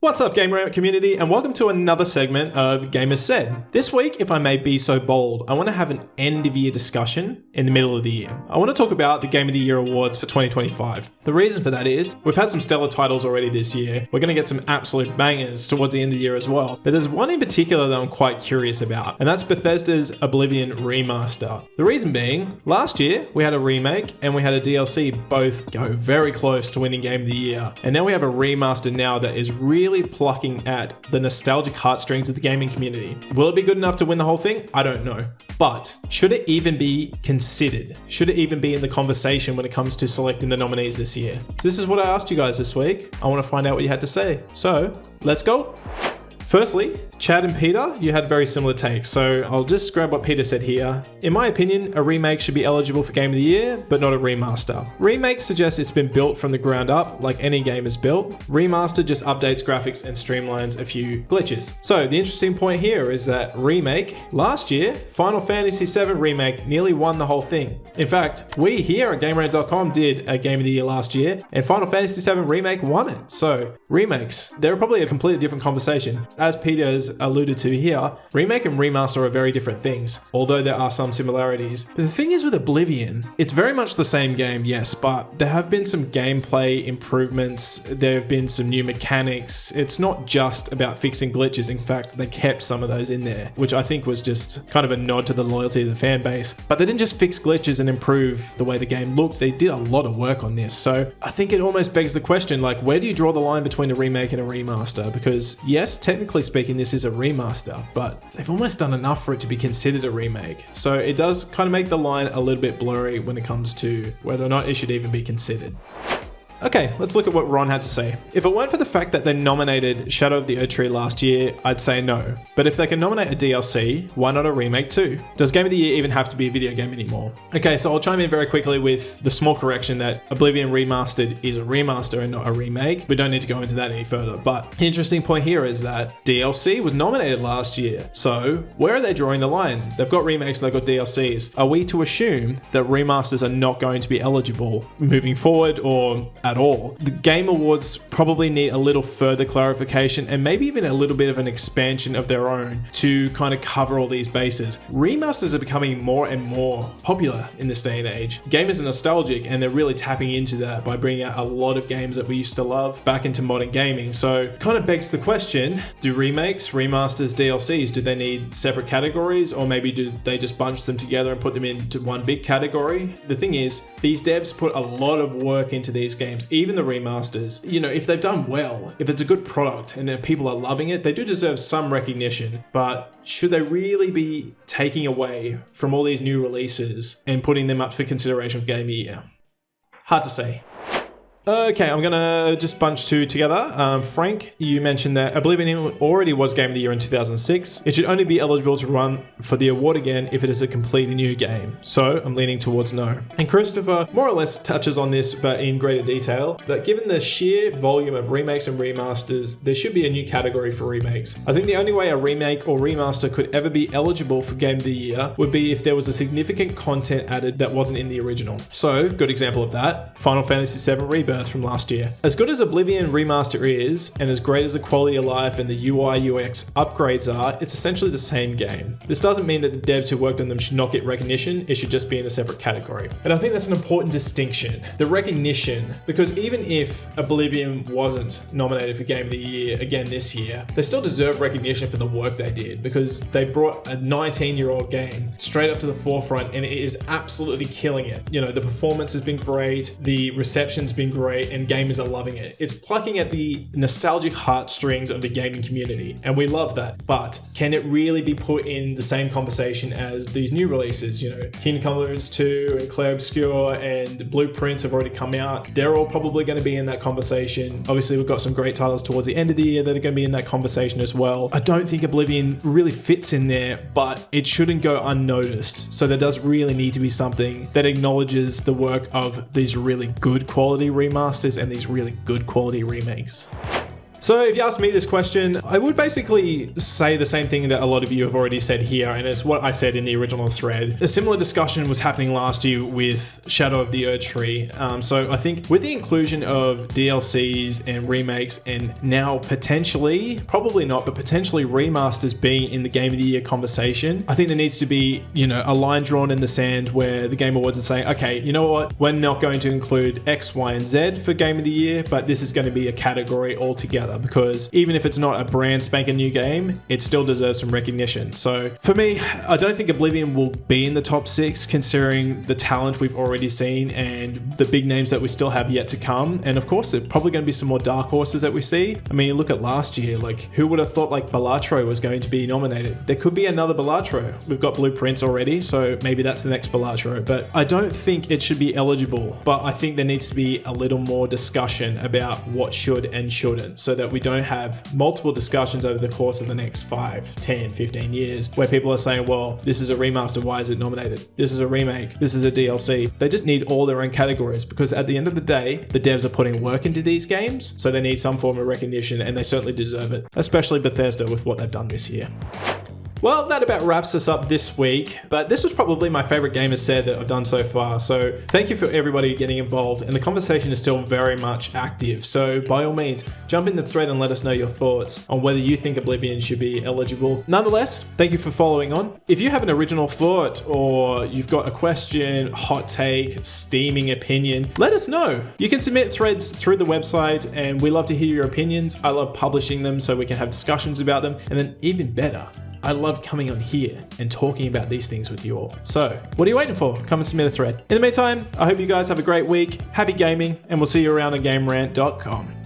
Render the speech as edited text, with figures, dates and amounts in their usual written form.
What's up, gamer community, and welcome to another segment of Gamers Said. This week, if I may be so bold, I want to have an end-of-year discussion in the middle of the year. I want to talk about the Game of the Year awards for 2025. The reason for that is, we've had some stellar titles already this year. We're going to get some absolute bangers towards the end of the year as well. But there's one in particular that I'm quite curious about, and that's Bethesda's Oblivion Remaster. The reason being, last year, we had a remake and we had a DLC both go very close to winning Game of the Year. And now we have a remaster now that is really plucking at the nostalgic heartstrings of the gaming community. Will it be good enough to win the whole thing? I don't know. But should it even be considered? Should it even be in the conversation when it comes to selecting the nominees this year? So this is what I asked you guys this week. I want to find out what you had to say. So let's go. Firstly, Chad and Peter, you had very similar takes, so I'll just grab what Peter said here. In my opinion, a remake should be eligible for Game of the Year, but not a remaster. Remake suggests it's been built from the ground up, like any game is built. Remaster just updates graphics and streamlines a few glitches. So the interesting point here is that Remake, last year, Final Fantasy VII Remake nearly won the whole thing. In fact, we here at GameRant.com did a Game of the Year last year, and Final Fantasy VII Remake won it. So, remakes, they're probably a completely different conversation. As Peter has alluded to here, remake and remaster are very different things, although there are some similarities. But the thing is with Oblivion, it's very much the same game, yes, but there have been some gameplay improvements, there have been some new mechanics. It's not just about fixing glitches. In fact, they kept some of those in there, which I think was just kind of a nod to the loyalty of the fan base. But they didn't just fix glitches and improve the way the game looked, they did a lot of work on this. So I think it almost begs the question, like, where do you draw the line between a remake and a remaster? Because yes, technically speaking, this is a remaster, but they've almost done enough for it to be considered a remake. So it does kind of make the line a little bit blurry when it comes to whether or not it should even be considered. Okay, let's look at what Ron had to say. If it weren't for the fact that they nominated Shadow of the Erdtree last year, I'd say no. But if they can nominate a DLC, why not a remake too? Does Game of the Year even have to be a video game anymore? Okay, so I'll chime in very quickly with the small correction that Oblivion Remastered is a remaster and not a remake. We don't need to go into that any further, but the interesting point here is that DLC was nominated last year. So where are they drawing the line? They've got remakes, they've got DLCs. Are we to assume that remasters are not going to be eligible moving forward or at all? The Game Awards probably need a little further clarification and maybe even a little bit of an expansion of their own to kind of cover all these bases. Remasters are becoming more and more popular in this day and age. Gamers are nostalgic and they're really tapping into that by bringing out a lot of games that we used to love back into modern gaming. So it kind of begs the question, do remakes, remasters, DLCs, do they need separate categories, or maybe do they just bunch them together and put them into one big category? The thing is, these devs put a lot of work into these games, even the remasters. You know, if they've done well, if it's a good product and people are loving it, they do deserve some recognition. But should they really be taking away from all these new releases and putting them up for consideration for Game of the Year? Hard to say. Okay, I'm gonna just bunch two together. Frank, you mentioned that Oblivion already was Game of the Year in 2006. It should only be eligible to run for the award again if it is a completely new game. So I'm leaning towards no. And Christopher more or less touches on this, but in greater detail, that given the sheer volume of remakes and remasters, there should be a new category for remakes. I think the only way a remake or remaster could ever be eligible for Game of the Year would be if there was a significant content added that wasn't in the original. So, good example of that, Final Fantasy VII Rebirth from last year. As good as Oblivion Remaster is, and as great as the quality of life and the UI UX upgrades are, it's essentially the same game. This doesn't mean that the devs who worked on them should not get recognition, it should just be in a separate category. And I think that's an important distinction, the recognition, because even if Oblivion wasn't nominated for Game of the Year again this year, they still deserve recognition for the work they did, because they brought a 19-year-old game straight up to the forefront and it is absolutely killing it. You know, the performance has been great, the reception's been great, and gamers are loving it. It's plucking at the nostalgic heartstrings of the gaming community, and we love that. But can it really be put in the same conversation as these new releases? You know, Kingdom Come Deliverance 2 and Clair Obscur and Blueprints have already come out. They're all probably going to be in that conversation. Obviously, we've got some great titles towards the end of the year that are going to be in that conversation as well. I don't think Oblivion really fits in there, but it shouldn't go unnoticed. So there does really need to be something that acknowledges the work of these really good quality remasters and these really good quality remakes. So if you ask me this question, I would basically say the same thing that a lot of you have already said here, and it's what I said in the original thread. A similar discussion was happening last year with Shadow of the Erdtree. So I think with the inclusion of DLCs and remakes, and now potentially, probably not, but potentially remasters being in the Game of the Year conversation, I think there needs to be, a line drawn in the sand where the Game Awards are saying, okay, you know what, we're not going to include X, Y, and Z for Game of the Year, but this is going to be a category altogether, because even if it's not a brand spanking new game, it still deserves some recognition. So for me, I don't think Oblivion will be in the top 6 considering the talent we've already seen and the big names that we still have yet to come. And of course, there's probably going to be some more dark horses that we see. I mean, look at last year, who would have thought Balatro was going to be nominated? There could be another Balatro. We've got Blueprints already, so maybe that's the next Balatro, but I don't think it should be eligible. But I think there needs to be a little more discussion about what should and shouldn't, so that we don't have multiple discussions over the course of the next 5, 10, 15 years where people are saying, well, this is a remaster, why is it nominated? This is a remake, this is a DLC. They just need all their own categories, because at the end of the day, the devs are putting work into these games, so they need some form of recognition, and they certainly deserve it, especially Bethesda with what they've done this year. Well, that about wraps us up this week, but this was probably my favorite Game Is Said that I've done so far, so thank you for everybody getting involved, and the conversation is still very much active, so by all means, jump in the thread and let us know your thoughts on whether you think Oblivion should be eligible. Nonetheless, thank you for following on. If you have an original thought, or you've got a question, hot take, steaming opinion, let us know. You can submit threads through the website, and we love to hear your opinions. I love publishing them so we can have discussions about them, and then even better, I love coming on here and talking about these things with you all. So, what are you waiting for? Come and submit a thread. In the meantime, I hope you guys have a great week, happy gaming, and we'll see you around on GameRant.com.